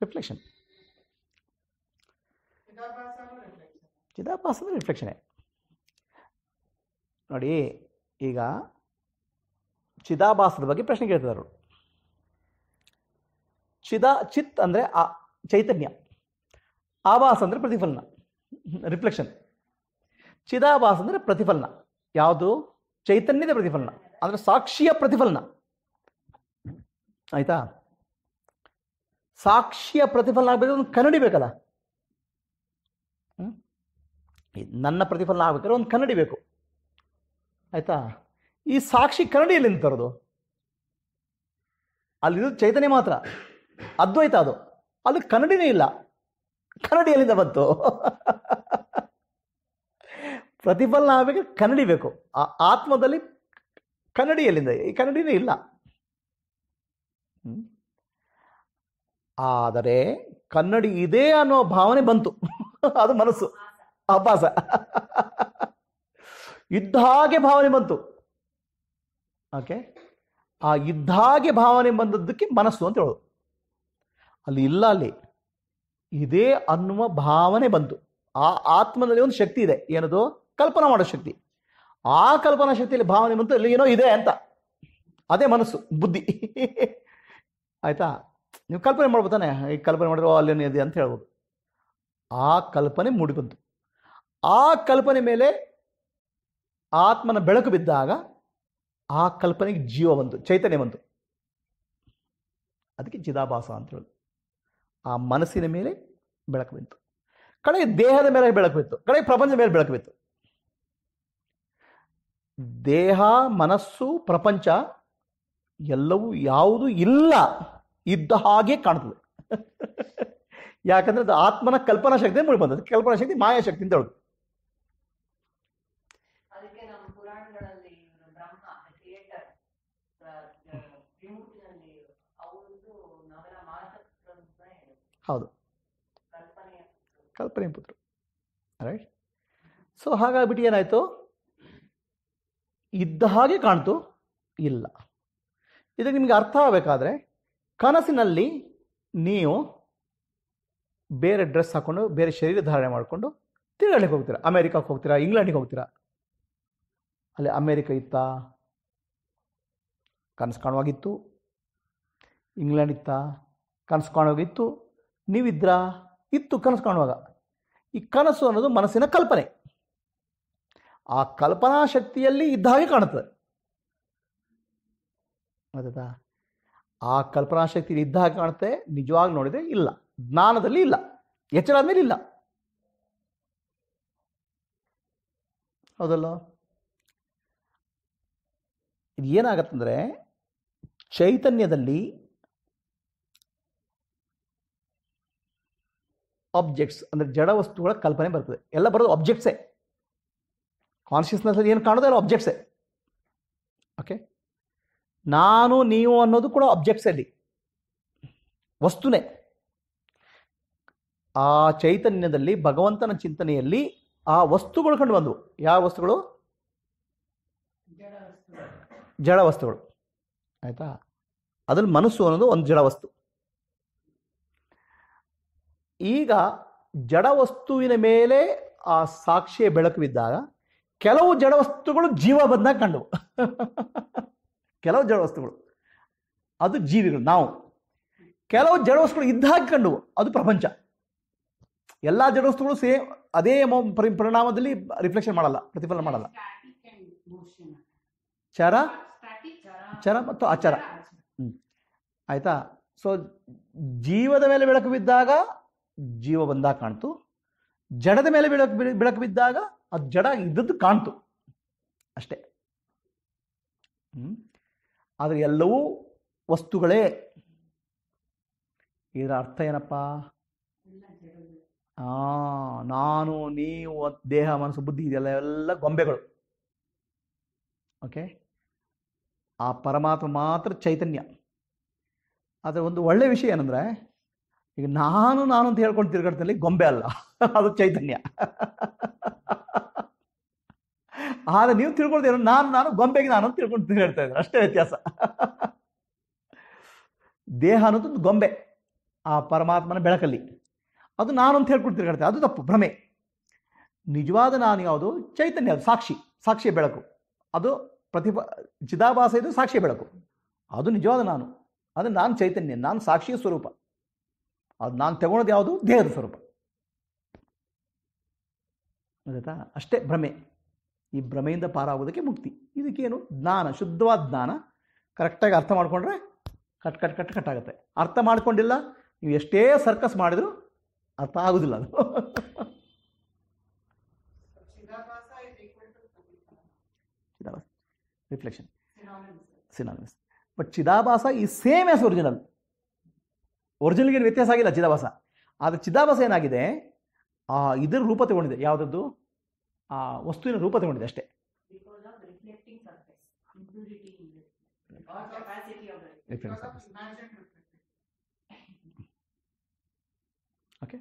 Reflection. ಚಿದಾಭಾಸ ಅಂದರೆ ರಿಫ್ಲೆಕ್ಷನೇ. ನೋಡಿ, ಈಗ ಚಿದಾಭಾಸದ ಬಗ್ಗೆ ಪ್ರಶ್ನೆ ಕೇಳ್ತಿದ್ದಾರೆ. ಚಿತ್ ಅಂದರೆ ಚೈತನ್ಯ, ಆಭಾಸ ಅಂದರೆ ಪ್ರತಿಫಲನ, ರಿಫ್ಲೆಕ್ಷನ್. ಚಿದಾಭಾಸ ಅಂದರೆ ಪ್ರತಿಫಲನ. ಯಾವುದು? ಚೈತನ್ಯದ ಪ್ರತಿಫಲನ, ಅಂದರೆ ಸಾಕ್ಷಿಯ ಪ್ರತಿಫಲನ. ಆಯ್ತಾ? ಸಾಕ್ಷಿಯ ಪ್ರತಿಫಲನ ಆಗಬೇಕಾದ್ರೆ ಒಂದು ಕನ್ನಡಿ ಬೇಕಲ್ಲ. ನನ್ನ ಪ್ರತಿಫಲನ ಆಗ್ಬೇಕಾದ್ರೆ ಒಂದು ಕನ್ನಡಿ ಬೇಕು. ಆಯ್ತಾ? ಈ ಸಾಕ್ಷಿ ಕನ್ನಡಿಯಲ್ಲಿ ತರೋದು? ಅಲ್ಲಿದು ಚೈತನ್ಯ ಮಾತ್ರ, ಅದ್ವೈತ ಅದು. ಅಲ್ಲಿ ಕನ್ನಡಿನೇ ಇಲ್ಲ. ಕನ್ನಡಿ ಎಲ್ಲಿಂದ ಬಂತು? ಪ್ರತಿಫಲನ ಆಗಬೇಕಾದ್ರೆ ಕನ್ನಡಿ ಬೇಕು. ಆ ಆತ್ಮದಲ್ಲಿ ಕನ್ನಡಿ ಎಲ್ಲಿಂದ? ಈ ಕನ್ನಡಿನೇ ಇಲ್ಲ. ಆದರೆ ಕನ್ನಡಿ ಇದೆ ಅನ್ನೋ ಭಾವನೆ ಬಂತು. ಅದು ಮನಸ್ಸು, ಅಭ್ಯಾಸ. ಇದ್ದ ಹಾಗೆ ಭಾವನೆ ಬಂತು. ಓಕೆ, ಆ ಇದ್ದ ಹಾಗೆ ಭಾವನೆ ಬಂದದ್ದಕ್ಕೆ ಮನಸ್ಸು ಅಂತ ಹೇಳೋದು. ಅಲ್ಲಿ ಇಲ್ಲ, ಅಲ್ಲಿ ಇದೆ ಅನ್ನುವ ಭಾವನೆ ಬಂತು. ಆ ಆತ್ಮನಲ್ಲಿ ಒಂದು ಶಕ್ತಿ ಇದೆ. ಏನದು? ಕಲ್ಪನಾ ಮಾಡೋ ಶಕ್ತಿ. ಆ ಕಲ್ಪನಾ ಶಕ್ತಿಯಲ್ಲಿ ಭಾವನೆ ಬಂತು, ಅಲ್ಲಿ ಏನೋ ಇದೆ ಅಂತ. ಅದೇ ಮನಸ್ಸು, ಬುದ್ಧಿ. ಆಯ್ತಾ? ನೀವು ಕಲ್ಪನೆ ಮಾಡ್ಬೋತಾನೆ, ಈ ಕಲ್ಪನೆ ಮಾಡಿರೋ ಅಲ್ಲೇನು ಇದೆ ಅಂತ ಹೇಳ್ಬೋದು. ಆ ಕಲ್ಪನೆ ಮೂಡಿ ಬಂತು. ಆ ಕಲ್ಪನೆ ಮೇಲೆ ಆತ್ಮನ ಬೆಳಕು ಬಿದ್ದಾಗ ಆ ಕಲ್ಪನೆಗೆ ಜೀವ ಬಂತು, ಚೈತನ್ಯ ಬಂತು. ಅದಕ್ಕೆ ಚಿದಾಭಾಸ ಅಂತ ಹೇಳೋದು. ಆ ಮನಸ್ಸಿನ ಮೇಲೆ ಬೆಳಕು ಬಿತ್ತು, ಕಡೆಗೆ ದೇಹದ ಮೇಲೆ ಬೆಳಕು ಬಿತ್ತು, ಕಡೆಗೆ ಪ್ರಪಂಚದ ಮೇಲೆ ಬೆಳಕು ಬಿತ್ತು. ದೇಹ, ಮನಸ್ಸು, ಪ್ರಪಂಚ ಎಲ್ಲವೂ ಯಾವುದು ಇಲ್ಲ, ಇದ್ದ ಹಾಗೆ ಕಾಣ್ತದೆ. ಯಾಕಂದ್ರೆ ಅದು ಆತ್ಮನ ಕಲ್ಪನಾ ಶಕ್ತಿ ಮೂಡಿ ಬಂದದ್ದು. ಕಲ್ಪನಾ ಶಕ್ತಿ ಮಾಯಾಶಕ್ತಿ ಅಂತ ಹೇಳುದು. ಹೌದು, ಕಲ್ಪನೆ ಪುತ್ರ. ರೈಟ್. ಸೊ ಹಾಗಾಗ್ಬಿಟ್ಟು ಏನಾಯ್ತು? ಇದ್ದ ಹಾಗೆ ಕಾಣ್ತು, ಇಲ್ಲ. ಇದಕ್ಕೆ ನಿಮಗೆ ಅರ್ಥ ಆಗಬೇಕಾದ್ರೆ, ಕನಸಿನಲ್ಲಿ ನೀವು ಬೇರೆ ಡ್ರೆಸ್ ಹಾಕೊಂಡು, ಬೇರೆ ಶರೀರ ಧಾರಣೆ ಮಾಡಿಕೊಂಡು ತಿರುಗಾಡಲಿಕ್ಕೆ ಹೋಗ್ತೀರಾ. ಅಮೇರಿಕಕ್ಕೆ ಹೋಗ್ತೀರಾ, ಇಂಗ್ಲೆಂಡಿಗೆ ಹೋಗ್ತೀರಾ. ಅಲ್ಲಿ ಅಮೇರಿಕ ಇತ್ತಾ? ಕನಸು ಕಾಣುವಾಗಿತ್ತು. ಇಂಗ್ಲೆಂಡ್ ಇತ್ತಾ? ಕನಸು ಕಾಣುವಾಗಿತ್ತು. ನೀವಿದ್ರಾ? ಇತ್ತು ಕನಸು ಕಾಣುವಾಗ. ಈ ಕನಸು ಅನ್ನೋದು ಮನಸ್ಸಿನ ಕಲ್ಪನೆ. ಆ ಕಲ್ಪನಾ ಶಕ್ತಿಯಲ್ಲಿ ಇದ್ದ ಹಾಗೆ ಕಾಣುತ್ತದೆ. ಗೊತ್ತಾ? ಆ ಕಲ್ಪನಾ ಶಕ್ತಿ ಇದ್ದ ಹಾಗೆ ಕಾಣುತ್ತೆ. ನಿಜವಾಗಿ ನೋಡಿದ್ರೆ ಇಲ್ಲ, ಜ್ಞಾನದಲ್ಲಿ ಇಲ್ಲ, ಎಚ್ಚರ ಆದ್ಮೇಲೆ ಇಲ್ಲ. ಹೌದಲ್ಲ? ಇದು ಏನಾಗತ್ತಂದ್ರೆ, ಚೈತನ್ಯದಲ್ಲಿ ಆಬ್ಜೆಕ್ಟ್ಸ್ ಅಂದರೆ ಜಡ ವಸ್ತುಗಳ ಕಲ್ಪನೆ ಬರ್ತದೆ. ಎಲ್ಲ ಬರೋದು ಆಬ್ಜೆಕ್ಟ್ಸೇ. ಕಾನ್ಷಿಯಸ್ನೆಸ್ ಅಲ್ಲಿ ಏನು ಕಾಣೋದು ಎಲ್ಲ ಆಬ್ಜೆಕ್ಟ್ಸೇ. ಓಕೆ, ನಾನು ನೀವು ಅನ್ನೋದು ಕೂಡ ಆಬ್ಜೆಕ್ಟ್ಸ್ ಅಲ್ಲಿ, ವಸ್ತುನೇ. ಆ ಚೈತನ್ಯದಲ್ಲಿ ಭಗವಂತನ ಚಿಂತನೆಯಲ್ಲಿ ಆ ವಸ್ತುಗಳು ಕಂಡು ಬಂದವು. ಯಾವ ವಸ್ತುಗಳು? ಜಡ ವಸ್ತುಗಳು. ಆಯ್ತಾ? ಅದ್ರಲ್ಲಿ ಮನಸ್ಸು ಅನ್ನೋದು ಒಂದು ಜಡ ವಸ್ತು. ಈಗ ಜಡ ವಸ್ತುವಿನ ಮೇಲೆ ಆ ಸಾಕ್ಷಿಯ ಬೆಳಕು ಬಿದ್ದಾಗ ಕೆಲವು ಜಡ ವಸ್ತುಗಳು ಜೀವ ಬಂದಾಗ ಕಂಡವು. ಕೆಲವು ಜಡ ವಸ್ತುಗಳು ಅದು ಜೀವಿಗಳು, ನಾವು. ಕೆಲವು ಜಡ ವಸ್ತುಗಳು ಇದ್ದ ಹಾಗೆ ಕಂಡವು, ಅದು ಪ್ರಪಂಚ. ಎಲ್ಲ ಜಡ ವಸ್ತುಗಳು ಸೇಮ್ ಅದೇ ಪರಿಣಾಮದಲ್ಲಿ ರಿಫ್ಲೆಕ್ಷನ್ ಮಾಡಲ್ಲ, ಪ್ರತಿಫಲನ ಮಾಡಲ್ಲ. ಚರ ಮತ್ತು ಅಚರ. ಆಯ್ತಾ? ಸೊ ಜೀವದ ಮೇಲೆ ಬೆಳಕು ಬಿದ್ದಾಗ ಜೀವ ಬಂದಾಗ ಕಾಣ್ತು, ಜಡದ ಮೇಲೆ ಬೆಳಕು ಬಿದ್ದಾಗ ಅದು ಜಡ ಇದ್ದದ್ದು ಕಾಣ್ತು, ಅಷ್ಟೇ. ಆದರೆ ಎಲ್ಲವೂ ವಸ್ತುಗಳೇ. ಇದರ ಅರ್ಥ ಏನಪ್ಪ? ನಾನು, ನೀವು, ದೇಹ, ಮನಸ್ಸು, ಬುದ್ಧಿ ಇದೆಲ್ಲ ಎಲ್ಲ ಗೊಂಬೆಗಳು. ಓಕೆ, ಆ ಪರಮಾತ್ಮ ಮಾತ್ರ ಚೈತನ್ಯ. ಆದರೆ ಒಂದು ಒಳ್ಳೆ ವಿಷಯ ಏನಂದ್ರೆ, ಈಗ ನಾನು ಅಂತ ಹೇಳ್ಕೊಂಡು ತಿರುಗಾಡ್ತಲ್ಲಿ ಗೊಂಬೆ ಅಲ್ಲ, ಅದು ಚೈತನ್ಯ. ಆದ್ರೆ ನೀವು ತಿಳ್ಕೊಳ್ತೀರ ನಾನು ಗೊಂಬೆಗೆ ನಾನು ಅಂತ ತಿಳ್ಕೊಂಡು ತಿರುಗಾಡ್ತಾ ಇದ್ದಾರೆ, ಅಷ್ಟೇ ವ್ಯತ್ಯಾಸ. ದೇಹ ಅನ್ನೋದು ಗೊಂಬೆ ಆ ಪರಮಾತ್ಮನ ಬೆಳಕಲ್ಲಿ, ಅದು ನಾನು ಅಂತ ಹೇಳ್ಕೊಡ್ತಿರ್ಕಾಡ್ತೆ, ಅದು ತಪ್ಪು, ಭ್ರಮೆ. ನಿಜವಾದ ನಾನು ಯಾವುದು? ಚೈತನ್ಯ, ಅದು ಸಾಕ್ಷಿಯ ಬೆಳಕು, ಅದು ಚಿದಾಭಾಸ, ಇದು ಸಾಕ್ಷಿಯ ಬೆಳಕು, ಅದು ನಿಜವಾದ ನಾನು. ಅದು ನಾನು ಚೈತನ್ಯ, ನಾನು ಸಾಕ್ಷಿಯ ಸ್ವರೂಪ. ಅದು ನಾನು ತಗೊಳ್ಳೋದು ಯಾವುದು? ದೇಹದ ಸ್ವರೂಪ. ಗೊತ್ತಾ? ಅಷ್ಟೇ ಭ್ರಮೆ. ಈ ಭ್ರಮೆಯಿಂದ ಪಾರಾಗೋದಕ್ಕೆ ಮುಕ್ತಿ. ಇದಕ್ಕೇನು? ಜ್ಞಾನ, ಶುದ್ಧವಾದ ಜ್ಞಾನ. ಕರೆಕ್ಟಾಗಿ ಅರ್ಥ ಮಾಡ್ಕೊಂಡ್ರೆ ಕಟ್ ಆಗುತ್ತೆ. ಅರ್ಥ ಮಾಡ್ಕೊಂಡಿಲ್ಲ, ನೀವು ಎಷ್ಟೇ ಸರ್ಕಸ್ ಮಾಡಿದ್ರು ಅರ್ಥ ಆಗೋದಿಲ್ಲ ಅದು. Reflection, synonymous. ಬಟ್ ಚಿದಾಭಾಸ ಈ ಸೇಮ್ ಆಸ್ ಒರಿಜಿನಲ್. ಒರಿಜಿನಲ್ಗೆ ವ್ಯತ್ಯಾಸ ಆಗಿಲ್ಲ ಚಿದಾಭಾಸ. ಆದರೆ ಚಿದಾಭಾಸ ಏನಾಗಿದೆ? ಇದರ ರೂಪ ತಗೊಂಡಿದೆ. ಯಾವುದದ್ದು? ಆ ವಸ್ತುವಿನ ರೂಪ ತಗೊಂಡಿದೆ ಅಷ್ಟೇ. ಓಕೆ.